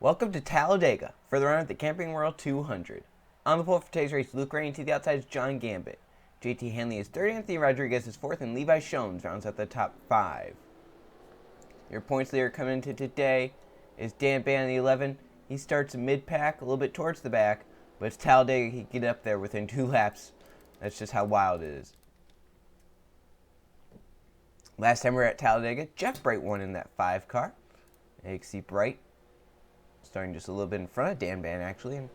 Welcome to Talladega for the run at the Camping World 200. On the pole for today's race, Luke Rainey to the outside is John Gambit. JT Hanley is third, Anthony Rodriguez is fourth, and Levi Shones rounds out the top five. Your points leader coming into today is Dan Ban, the 11. He starts mid-pack, a little bit towards the back, but it's Talladega. He can get up there within 2 laps. That's just how wild it is. Last time we were at Talladega, Jeff Bright won in that 5 car. You can see Bright starting just a little bit in front of Dan Ban, actually. And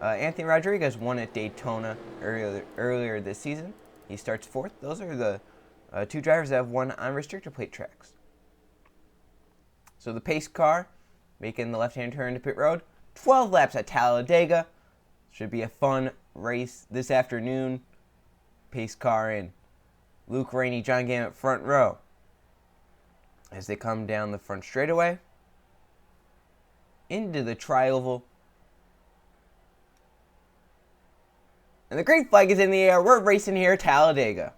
Anthony Rodriguez won at Daytona earlier this season. He starts 4th. Those are the 2 drivers that have won on restrictor plate tracks. So the pace car making the left-hand turn to pit road. 12 laps at Talladega. Should be a fun race this afternoon. Pace car in. Luke Rainey, John Gambit front row. As they come down the front straightaway into the tri-oval. And the green flag is in the air. We're racing here at Talladega.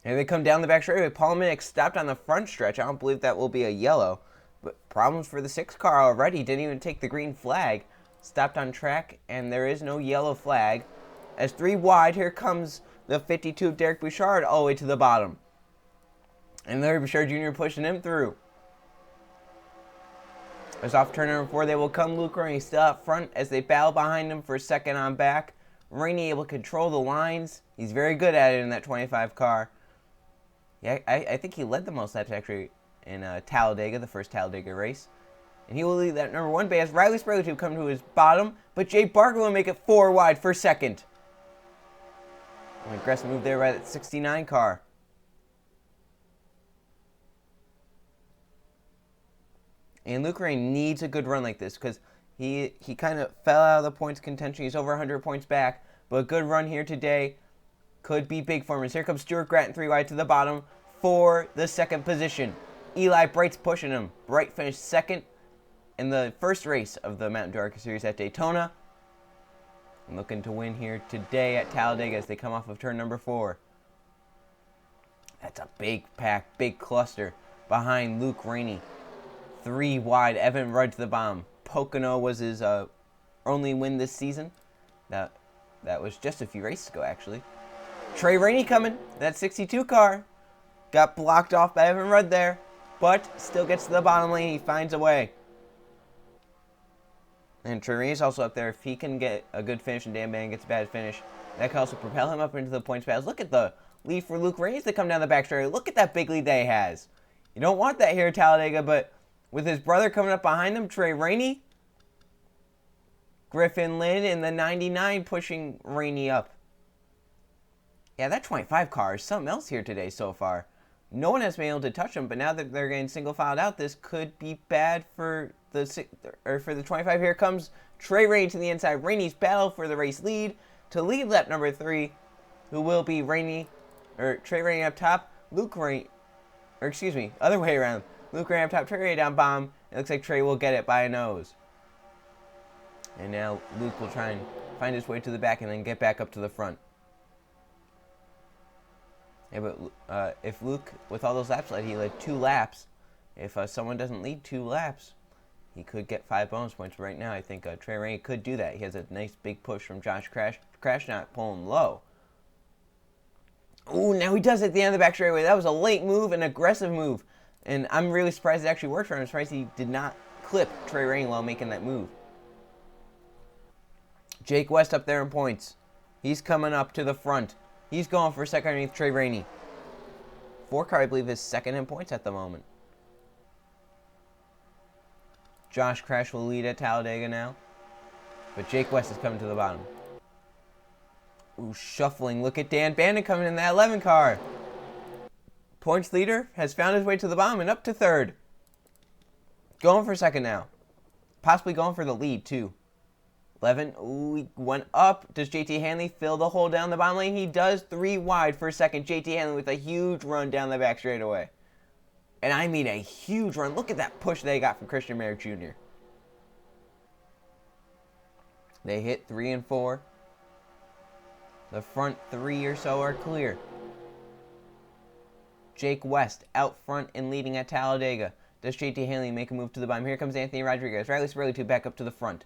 And they come down the back straightaway. Paul Minnick stopped on the front stretch. I don't believe that will be a yellow. But problems for the 6 car already. Didn't even take the green flag. Stopped on track, and there is no yellow flag. As 3 wide, here comes the 52 of Derek Bouchard all the way to the bottom. And Larry Bouchard Jr. pushing him through. As off turn number 4, they will come. Luke Rainey still up front as they battle behind him for second on back. Rainey able to control the lines. He's very good at it in that 25 car. Yeah, I think he led the most laps actually in Talladega, the first Talladega race. And he will lead that number 1 base. Riley Sprague to come to his bottom, but Jay Barker will make it 4 wide for second. An aggressive move there by that 69 car. And Luke Rainey needs a good run like this because he kind of fell out of the points contention. He's over 100 points back, but a good run here today could be big for him. Here comes Stuart Gratton 3 wide to the bottom for the second position. Eli Bright's pushing him. Bright finished second in the first race of the Mountain Dew ARCA Series at Daytona. And looking to win here today at Talladega as they come off of turn number 4. That's a big pack, big cluster behind Luke Rainey. 3 wide, Evan Rudd to the bottom. Pocono was his only win this season. That was just a few races ago, actually. Trey Rainey coming. That 62 car got blocked off by Evan Rudd there, but still gets to the bottom lane. He finds a way. And Trey Rainey's also up there. If he can get a good finish and Dan Ban gets a bad finish, that can also propel him up into the points battles. Look at the lead for Luke Rainey to come down the back straight. Look at that big lead that he has. You don't want that here at Talladega, but with his brother coming up behind him, Trey Rainey, Griffin Lynn in the 99 pushing Rainey up. Yeah, that 25 car is something else here today so far. No one has been able to touch them, but now that they're getting single filed out, this could be bad for the 25. Here comes Trey Rainey to the inside. Rainey's battle for the race lead to lead lap number 3, who will be Trey Rainey up top. Other way around. Luke Rainey up top, Trey Rainey down bottom. It looks like Trey will get it by a nose. And now Luke will try and find his way to the back and then get back up to the front. Yeah, but if Luke, with all those laps led, he led 2 laps. If someone doesn't lead 2 laps, he could get 5 bonus points. But right now, I think Trey Rainey could do that. He has a nice big push from Josh Crash not pulling low. Ooh, now he does it at the end of the back straightaway. That was a late move, an aggressive move. And I'm really surprised it actually worked for him. I'm surprised he did not clip Trey Rainey while making that move. Jake West up there in points. He's coming up to the front. He's going for second underneath Trey Rainey. 4 car, I believe, is second in points at the moment. Josh Crash will lead at Talladega now. But Jake West is coming to the bottom. Ooh, shuffling. Look at Dan Bandon coming in that 11 car. Points leader has found his way to the bottom and up to 3rd. Going for second now. Possibly going for the lead, too. 11. Ooh, he went up. Does JT Hanley fill the hole down the bottom lane? He does. 3 wide for second. JT Hanley with a huge run down the back straightaway. And I mean a huge run. Look at that push they got from Christian Merrick Jr. They hit 3 and 4. The front 3 or so are clear. Jake West out front and leading at Talladega. Does JT Hanley make a move to the bottom? Here comes Anthony Rodriguez. Riley Spurley back up to the front.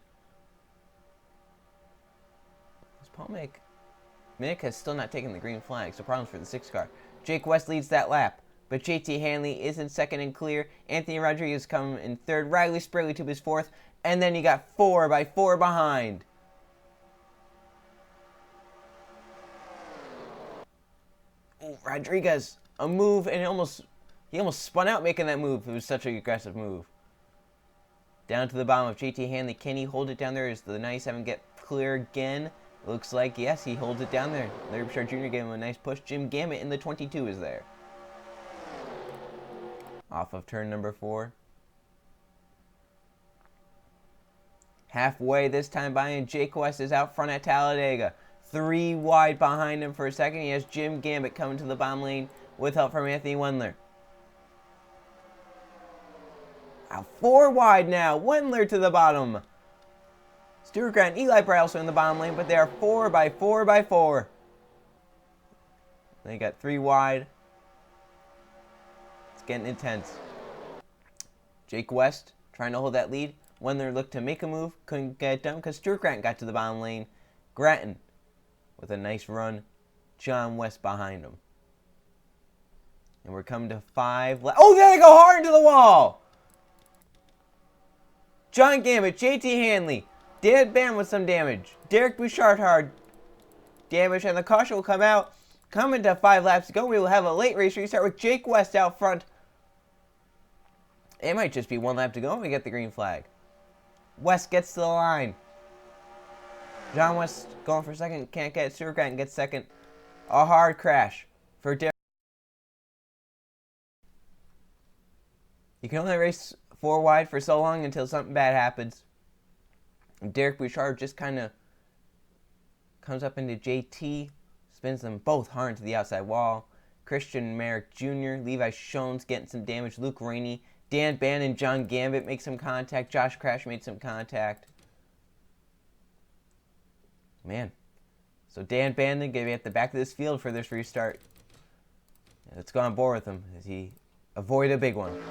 Paul Mick has still not taken the green flag, so problems for the 6 car. Jake West leads that lap, but JT Hanley is in second and clear. Anthony Rodriguez come in third. Riley Spurley is fourth, and then you got 4 by 4 behind. Ooh, Rodriguez, a move, and he almost spun out making that move. It was such an aggressive move. Down to the bottom of JT Hanley. Can he hold it down there? Does the 97 get clear again? Looks like, yes, he holds it down there. Larry Bouchard Jr. gave him a nice push. Jim Gammett in the 22 is there. Off of turn number 4. Halfway this time by, and Jake West is out front at Talladega. 3 wide behind him for a second. He has Jim Gammett coming to the bottom lane with help from Anthony Wendler. 4 wide now. Wendler to the bottom. Stuart Grant and Eli Bray also in the bottom lane, but they are 4 by 4 by 4. They got 3 wide. It's getting intense. Jake West trying to hold that lead. Wendler looked to make a move. Couldn't get it done because Stuart Grant got to the bottom lane. Gratton with a nice run. John West behind him. And we're coming to 5 left. Oh, there they go hard into the wall. John Gammett, JT Hanley. Dan Ban with some damage. Derek Bouchard hard damage, and the caution will come out. Coming to 5 laps to go. We will have a late race restart with Jake West out front. It might just be 1 lap to go and we get the green flag. West gets to the line. John West going for second. Can't get it. Stuart Grant gets second. A hard crash for Derek. You can only race 4 wide for so long until something bad happens. Derek Bouchard just kind of comes up into JT, spins them both hard into the outside wall. Christian Merrick Jr., Levi Shones getting some damage. Luke Rainey, Dan Bannon, John Gambit make some contact. Josh Crash made some contact. Man. So Dan Bannon going to be at the back of this field for this restart. Let's go on board with him as he avoid a big one.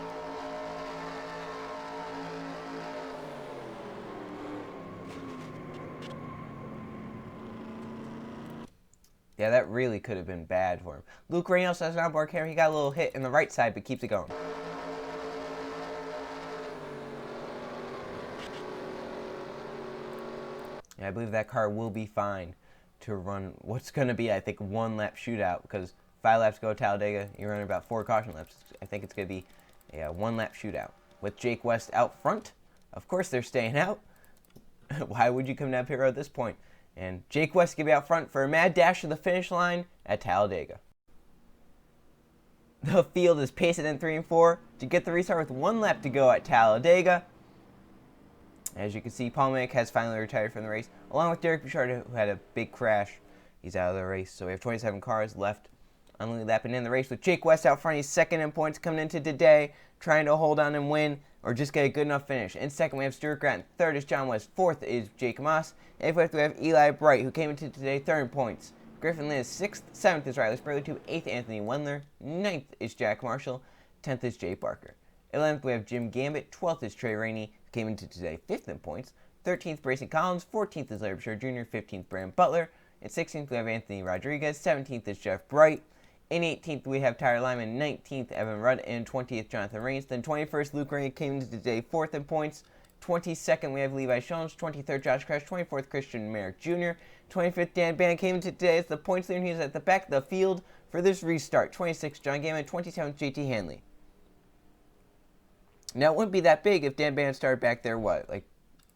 Yeah, that really could have been bad for him. Luke Rainey also has an onboard camera. He got a little hit in the right side, but keeps it going. Yeah, I believe that car will be fine to run what's going to be, I think, 1 lap shootout, because 5 laps go to Talladega. You run about 4 caution laps. I think it's going to be a 1 lap shootout. With Jake West out front, of course they're staying out. Why would you come down pit road at this point? And Jake West going to be out front for a mad dash to the finish line at Talladega. The field is pacing in 3 and 4 to get the restart with 1 lap to go at Talladega. As you can see, Paul Mick has finally retired from the race, along with Derek Bouchard, who had a big crash. He's out of the race, so we have 27 cars left. Only lapping in the race with Jake West out front. He's second in points coming into today, trying to hold on and win, or just get a good enough finish. In second, we have Stuart Grant. Third is John West. Fourth is Jake Moss. And fifth, we have Eli Bright, who came into today third in points. Griffin Lynn is 6th. 7th is Riley Spurley. 8th, Anthony Wendler. 9th is Jack Marshall. 10th is Jay Barker. 11th, we have Jim Gambit. 12th is Trey Rainey, who came into today 5th in points. 13th, Brayson Collins. 14th is Larry Bouchard Jr. 15th, Brandon Butler. And 16th, we have Anthony Rodriguez. 17th is Jeff Bright. In 18th, we have Tyler Lyman. 19th, Evan Rudd. And 20th, Jonathan Rains. Then 21st, Luke Rainey came into today 4th in points. 22nd, we have Levi Shones. 23rd, Josh Crash. 24th, Christian Merrick Jr. 25th, Dan Bannon came into today as the points leader. He is at the back of the field for this restart. 26th, John Gammon. 27th, JT Hanley. Now, it wouldn't be that big if Dan Bannon started back there, like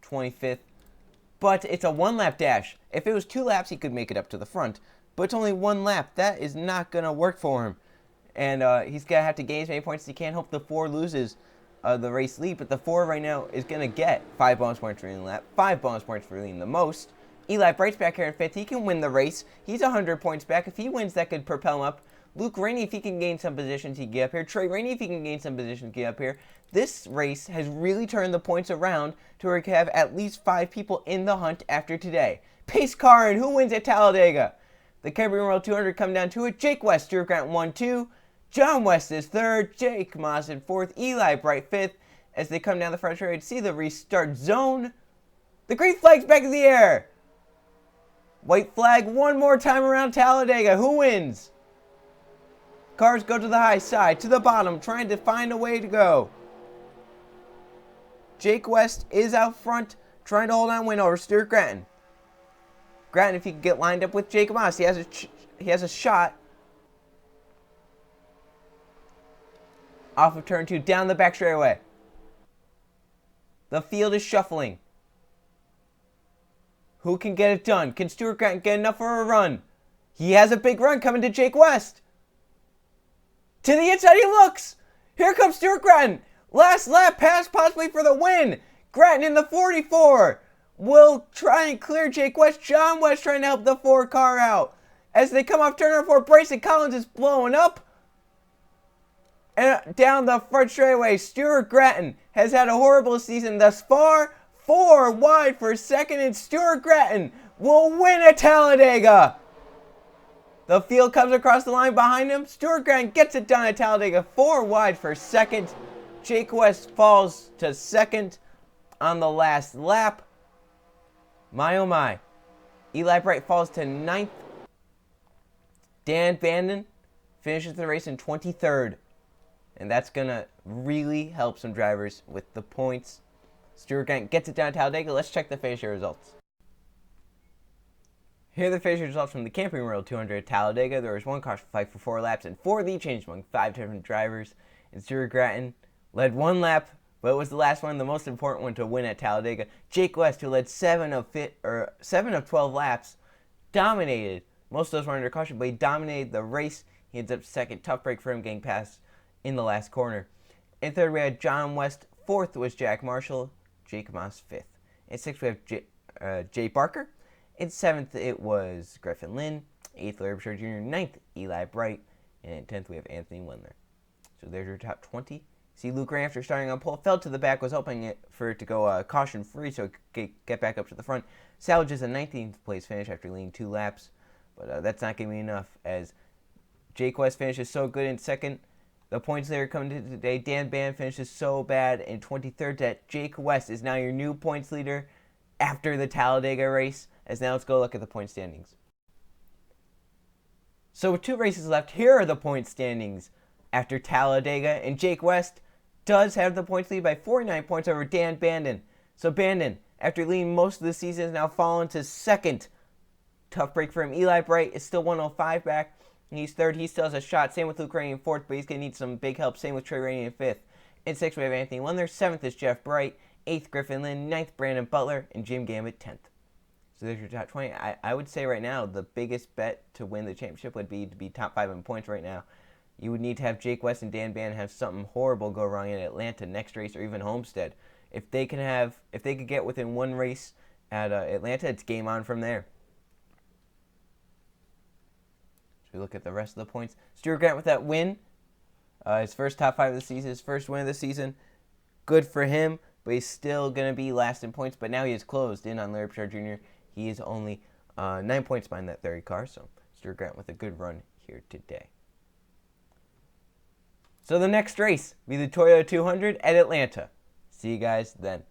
25th? But it's a 1-lap dash. If it was 2 laps, he could make it up to the front. But it's only 1 lap. That is not going to work for him. And he's going to have to gain as many points as he can. Hope the 4 loses. the race lead, but the 4 right now is going to get 5 bonus points for leading the lap, 5 bonus points for leading the most. Eli Bright's back here in 5th. He can win the race. He's 100 points back. If he wins, that could propel him up. Luke Rainey, if he can gain some positions, he can get up here. Trey Rainey, if he can gain some positions, get up here. This race has really turned the points around to where we can have at least 5 people in the hunt after today. Pace car, and who wins at Talladega? The Camping World 200 come down to it. Jake West, Stuart Grant 1-2. John West is 3rd. Jake Moss in 4th. Eli Bright 5th. As they come down the front straight, see the restart zone. The green flag's back in the air. White flag one more time around Talladega. Who wins? Cars go to the high side, to the bottom, trying to find a way to go. Jake West is out front, trying to hold on win over Stuart Gratton. Gratton, if he can get lined up with Jake Moss, he has a shot. Off of turn 2, down the back straightaway. The field is shuffling. Who can get it done? Can Stuart Gratton get enough for a run? He has a big run coming to Jake West. To the inside he looks. Here comes Stuart Gratton. Last lap pass possibly for the win. Gratton in the 44 will try and clear Jake West. John West trying to help the 4 car out. As they come off turn number 4, Bryson Collins is blowing up. And down the front straightaway, Stuart Gratton has had a horrible season thus far. 4 wide for second, and Stuart Gratton will win at Talladega. The field comes across the line behind him. Stuart Gratton gets it done at Talladega. 4 wide for second. Jake West falls to second on the last lap. My oh my. Eli Bright falls to 9th. Dan Bandon finishes the race in 23rd. And that's going to really help some drivers with the points. Stuart Gratton gets it down to Talladega. Let's check the finisher results. Here are the finisher results from the Camping World 200 at Talladega. There was 1 car fight for 4 laps and 4 lead changes among 5 different drivers. And Stuart Gratton led 1 lap, but it was the last one, the most important one to win at Talladega. Jake West, who led 7 of 12 laps, dominated. Most of those were under caution, but he dominated the race. He ends up second. Tough break for him, getting past in the last corner. In 3rd, we had John West. 4th was Jack Marshall. Jake Moss 5th. In 6th, we have Jay Barker. In 7th, it was Griffin Lynn. 8th, Larry Bouchard Jr. 9th, Eli Bright. And in 10th, we have Anthony Wendler. So there's your top 20. See, Luke Ray, after starting on pole, fell to the back, was hoping for it to go caution-free so it could get back up to the front. Salvages a 19th place finish after leading 2 laps. But that's not going to be enough, as Jake West finishes so good in 2nd. The points leader coming to today, Dan Band finishes so bad in 23rd that Jake West is now your new points leader after the Talladega race. As now let's go look at the point standings. So with 2 races left, here are the point standings after Talladega. And Jake West does have the points lead by 49 points over Dan Bandon. So Bandon, after leading most of the season, has now fallen to 2nd. Tough break for him. Eli Bright is still 105 back. He's 3rd. He still has a shot. Same with Luke Rainey in 4th, but he's going to need some big help. Same with Trey Rainey in 5th. In 6th, we have Anthony Wendler. 7th is Jeff Bright. 8th, Griffin Lynn. 9th, Brandon Butler. And Jim Gambit, 10th. So there's your top 20. I would say right now the biggest bet to win the championship would be to be top 5 in points right now. You would need to have Jake West and Dan Band have something horrible go wrong in Atlanta next race, or even Homestead. If they could get within 1 race at Atlanta, it's game on from there. So we look at the rest of the points. Stuart Grant with that win. His first top 5 of the season, his first win of the season. Good for him, but he's still going to be last in points. But now he is closed in on Larry Bouchard Jr. He is only 9 points behind that 30 car. So Stuart Grant with a good run here today. So the next race will be the Toyota 200 at Atlanta. See you guys then.